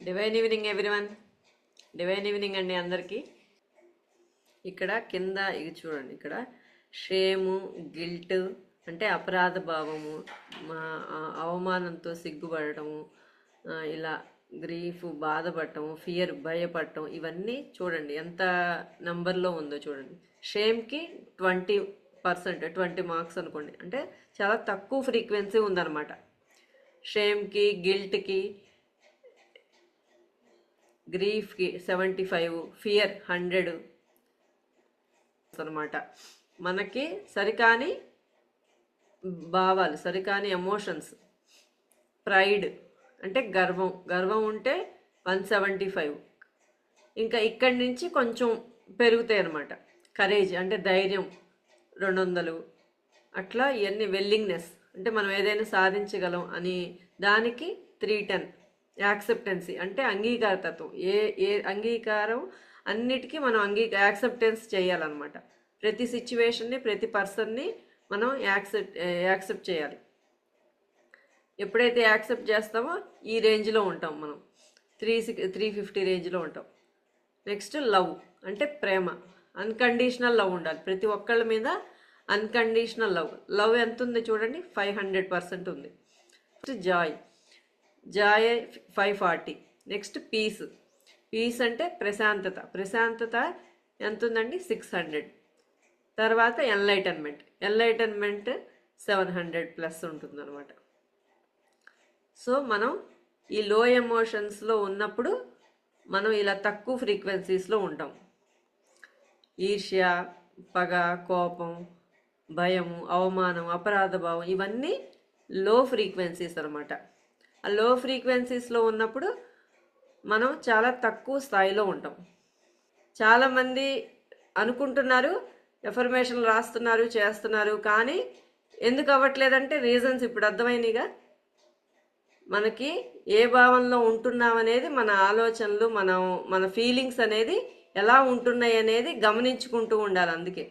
Divine evening everyone. Divine evening అండి అందరికీ. ఇక్కడ కింద ఇది చూడండి, ఇక్కడ షేము, గిల్ట్ అంటే అపరాధ భావము, అవమానంతో సిగ్గుపడటము, ఇలా గ్రీఫ్ బాధపడటము, ఫియర్ భయపడటం, ఇవన్నీ చూడండి ఎంత నంబర్లో ఉందో చూడండి. షేమ్కి 20%, 20 మార్క్స్ అనుకోండి, అంటే చాలా తక్కువ ఫ్రీక్వెన్సీ ఉందన్నమాట. షేమ్కి, గిల్ట్కి, గ్రీఫ్కి 75, ఫియర్ 100 అనమాట. మనకి సరికాని భావాలు, సరికాని ఎమోషన్స్, ప్రైడ్ అంటే గర్వం ఉంటే 175, ఇంకా ఇక్కడి నుంచి కొంచెం పెరుగుతాయి అన్నమాట. కరేజ్ అంటే ధైర్యం 200, అట్లా ఇవన్నీ వెల్లింగ్నెస్ అంటే మనం ఏదైనా సాధించగలం అని దానికి 310. యాక్సెప్టెన్సీ అంటే అంగీకారతత్వం, ఏ అంగీకారం అన్నిటికీ మనం యాక్సెప్టెన్స్ చేయాలన్నమాట. ప్రతి సిచ్యువేషన్ని, ప్రతి పర్సన్ని మనం యాక్సెప్ట్ చేయాలి. ఎప్పుడైతే యాక్సెప్ట్ చేస్తామో ఈ రేంజ్లో ఉంటాం మనం, 350 రేంజ్లో ఉంటాం. నెక్స్ట్ లవ్ అంటే ప్రేమ, అన్కండిషనల్ లవ్ ఉండాలి ప్రతి ఒక్కళ్ళ మీద. అన్కండిషనల్ లవ్ ఎంత ఉంది చూడండి, 500% ఉంది. Next Joy 540. నెక్స్ట్ పీస్ అంటే ప్రశాంతత ఎంత ఉందండి, 600. తర్వాత ఎన్లైటన్మెంట్ 700+ ఉంటుంది అనమాట. సో మనం ఈ లో ఎమోషన్స్లో ఉన్నప్పుడు మనం ఇలా తక్కువ ఫ్రీక్వెన్సీస్లో ఉంటాం. ఈర్ష్య, పగ, కోపం, భయము, అవమానం, అపరాధ భావం, ఇవన్నీ లో ఫ్రీక్వెన్సీస్ అనమాట. ఆ లో ఫ్రీక్వెన్సీస్లో ఉన్నప్పుడు మనం చాలా తక్కువ స్థాయిలో ఉంటాం. చాలామంది అనుకుంటున్నారు, ఎఫర్మేషన్లు రాస్తున్నారు, చేస్తున్నారు, కానీ ఎందుకు అవ్వట్లేదంటే రీజన్స్ ఇప్పుడు అర్థమైనగా. మనకి ఏ భావంలో ఉంటున్నామనేది, మన ఆలోచనలు, మన ఫీలింగ్స్ అనేది ఎలా ఉంటున్నాయి అనేది గమనించుకుంటూ ఉండాలి. అందుకే